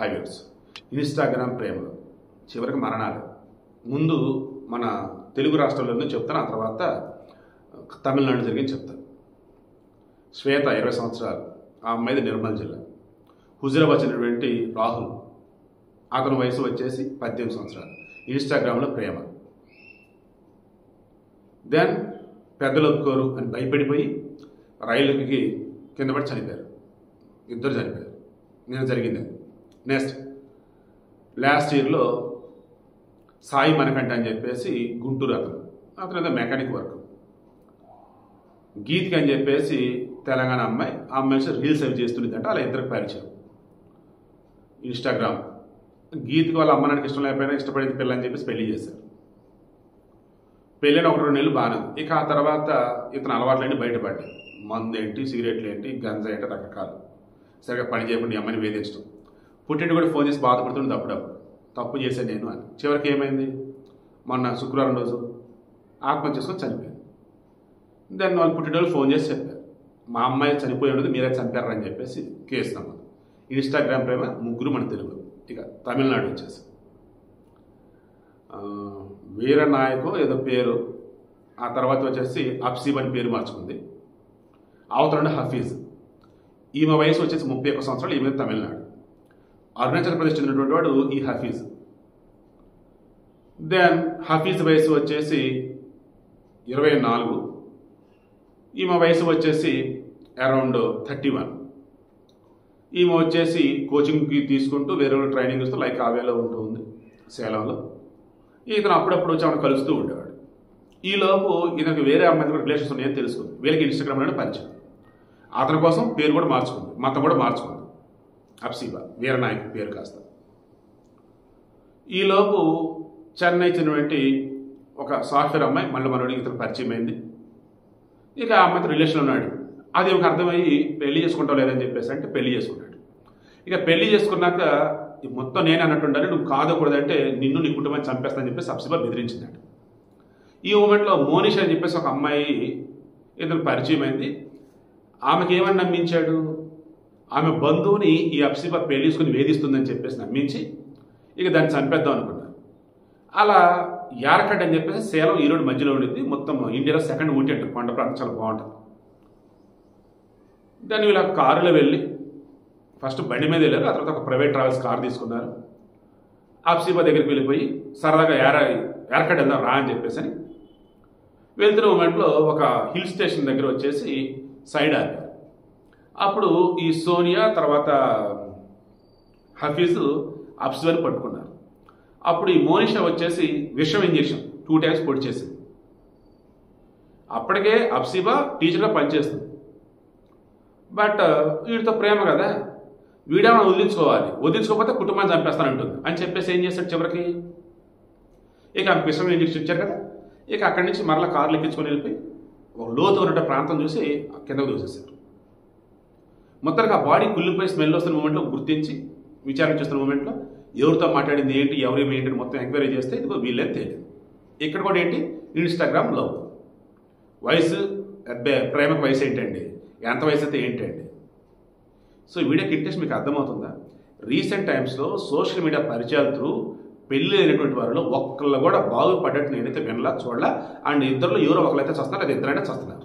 Highways Instagram ప్రేమలు చివరికి మరణాలు. ముందు మన తెలుగు రాష్ట్రాల్లో చెప్తాను, ఆ తర్వాత తమిళనాడు జరిగింది చెప్తాను. శ్వేత 20 సంవత్సరాలు, ఆ అమ్మాయిది నిర్మల్ జిల్లా. హుజురాబాద్ చెందినటువంటి రాహుల్, అతని వయసు వచ్చేసి 18 సంవత్సరాలు. ఇన్స్టాగ్రామ్లో ప్రేమ. దెన్ పెద్దలు ఒప్పుకోరు అని భయపడిపోయి రైలుకి కింద పడి చనిపోయారు. ఇద్దరు చనిపోయారు. నేను జరిగింది. నెక్స్ట్ లాస్ట్ ఇయర్లో సాయి మనకంట అని చెప్పేసి గుంటూరు అతను ఏదో మెకానిక్ వర్క్. గీతికి అని చెప్పేసి తెలంగాణ అమ్మాయి, ఆ అమ్మాయి రీల్స్ అవి చేస్తుందంటే అలా ఇద్దరికి పరిచయం ఇన్స్టాగ్రామ్. గీతికి వాళ్ళ అమ్మ నాన్నకి ఇష్టం లేకపోయినా ఇష్టపడేది పిల్ల అని చెప్పేసి పెళ్లి చేశారు. పెళ్ళైన 1-2 నెలలు బాగానే. ఇక ఆ తర్వాత ఇతను అలవాట్లన్నీ బయటపడ్డాయి. మందు ఏంటి, సిగరెట్లు ఏంటి, గంజా ఏంటి, రకరకాలు. సరిగ్గా పని చేయకుండా ఈ అమ్మని వేధించడం. పుట్టింటి కూడా ఫోన్ చేసి బాధపడుతుంది అప్పుడప్పుడు, తప్పు చేశాను నేను అని. చివరికి ఏమైంది, మొన్న శుక్రవారం రోజు ఆత్మహత్య చేసుకొని చనిపోయింది. దాన్ని వాళ్ళు పుట్టినోళ్ళు ఫోన్ చేసి చెప్పారు, మా అమ్మాయి చనిపోయి ఉండదు, మీరే చంపారని చెప్పేసి కేసు నమ్మదు. ఇన్స్టాగ్రామ్ ప్రేమ ముగ్గురు మన తెలుగు. ఇక తమిళనాడు వచ్చేసి వీరనాయకు ఏదో పేరు, ఆ తర్వాత వచ్చేసి అప్సీబ్ అని పేరు మార్చుకుంది. అవతల హఫీజ్, ఈమె వయసు వచ్చేసి 31 సంవత్సరాలు, ఈమె తమిళనాడు. అరుణాచల్ ప్రదేశ్ చెందినటువంటి వాడు ఈ హఫీజ్. దెన్ హఫీజ్ వయసు వచ్చేసి 24, ఈమె వయసు వచ్చేసి అరౌండ్ 31. ఈమె వచ్చేసి కోచింగ్కి తీసుకుంటూ వేరే ట్రైనింగ్ ఇస్తూ లైక్ ఆవేలో ఉంటూ ఉంది సేలంలో. ఇతను అప్పుడప్పుడు వచ్చి ఆమెను కలుస్తూ ఉండేవాడు. ఈలోపు ఇతనికి వేరే అమ్మాయితో కూడా రిలేషన్స్ ఉన్నాయని తెలుసుకుంది. వీళ్ళకి ఇన్స్టాగ్రామ్లోనే పరిచయం. అతని కోసం పేరు కూడా మార్చుకుంది, మతం కూడా మార్చుకుంది. అప్సీబా, వీరనాయక్ పేరు కాస్త. ఈలోపు చెన్నై చెందినటువంటి ఒక సాఫ్ట్వేర్ అమ్మాయి మళ్ళీ మనోడికి ఇతను పరిచయం అయింది. ఇక ఆ అమ్మాయితో రిలేషన్లో ఉన్నాడు. అది ఒక అర్థమయ్యి పెళ్లి చేసుకుంటావు లేదని చెప్పేసి అంటే పెళ్లి చేసుకున్నాడు. ఇక పెళ్లి చేసుకున్నాక మొత్తం నేను అన్నట్టుండాలి, నువ్వు కాదకూడదంటే నిన్ను నీ కుటుంబాన్ని చంపేస్తానని చెప్పేసి అప్సీబా బెదిరించిందాడు. ఈ మూమెంట్లో మోనిష్ అని చెప్పేసి ఒక అమ్మాయి ఇతను పరిచయం అయింది. ఆమెకి ఏమని నమ్మించాడు, ఆమె బంధువుని ఈ అప్సీబా పెళ్లి చేసుకుని వేధిస్తుందని చెప్పేసి నమ్మించి ఇక దాన్ని చంపేద్దాం అనుకున్నారు. అలా యారకడ్ అని చెప్పేసి సేలం ఈ రోడ్డు మధ్యలో ఉండింది. మొత్తం ఇండియాలో సెకండ్ ఊటీ అంటారు, కొండ ప్రాంతం చాలా బాగుంటుంది. దాన్ని వీళ్ళ కారులో వెళ్ళి ఫస్ట్ బండి మీద వెళ్ళారు, ఆ తర్వాత ఒక ప్రైవేట్ ట్రావెల్స్ కారు తీసుకున్నారు. అప్సీబా దగ్గరికి వెళ్ళిపోయి సరదాగా యారకడ్ వెళ్దాం రా అని చెప్పేసి అని వెళ్తున్న మూమెంట్లో ఒక హిల్ స్టేషన్ దగ్గర వచ్చేసి సైడ్ ఆపారు. అప్పుడు ఈ సోనియా తర్వాత హఫీజ్ అప్సీబాని పట్టుకున్నారు. అప్పుడు ఈ మోనిషా వచ్చేసి విషం ఇంజెక్షన్ 2 times పొడి చేసింది. అప్పటికే అప్సీబా టీచర్గా పనిచేస్తుంది. బట్ వీడితో ప్రేమ కదా, వీడేమైనా వదిలించుకోకపోతే కుటుంబాన్ని చంపేస్తానంటుంది అని చెప్పేసి ఏం చేశాడు చివరికి, ఇక ఆమె విషం ఇంజెక్షన్ ఇచ్చారు కదా, ఇక అక్కడి నుంచి మరలా కార్లు ఎక్కించుకొని వెళ్ళిపోయి ఒక లోతు ఉన్న ప్రాంతం చూసి కిందకు దూసేశారు. మొత్తానికి ఆ బాడీ కుళ్ళిపోయి స్మెల్ వస్తున్న మూమెంట్లో గుర్తించి విచారణ చేస్తున్న మూమెంట్లో ఎవరితో మాట్లాడింది ఏంటి, ఎవరేమి ఏంటి మొత్తం ఎంక్వైరీ చేస్తే ఇదిగో వీళ్ళని తెలియదు. ఇక్కడ కూడా ఏంటి, ఇన్స్టాగ్రామ్ లవ్. వయసు ప్రేమకు వయసు ఏంటండి, ఎంత వయసు అయితే ఏంటండి. సో వీడియోకి ఇంట్రెస్ట్ మీకు అర్థమవుతుందా? రీసెంట్ టైమ్స్లో సోషల్ మీడియా పరిచయాల త్రూ పెళ్లి అయినటువంటి వారిలో ఒక్కళ్ళు కూడా బాగుపడ్డట్టు నేనైతే వినలా, చూడలా. అండ్ ఇద్దరులో ఎవరో ఒకరైతే చస్తున్నారు, లేదా ఇద్దరైనా చస్తున్నారు.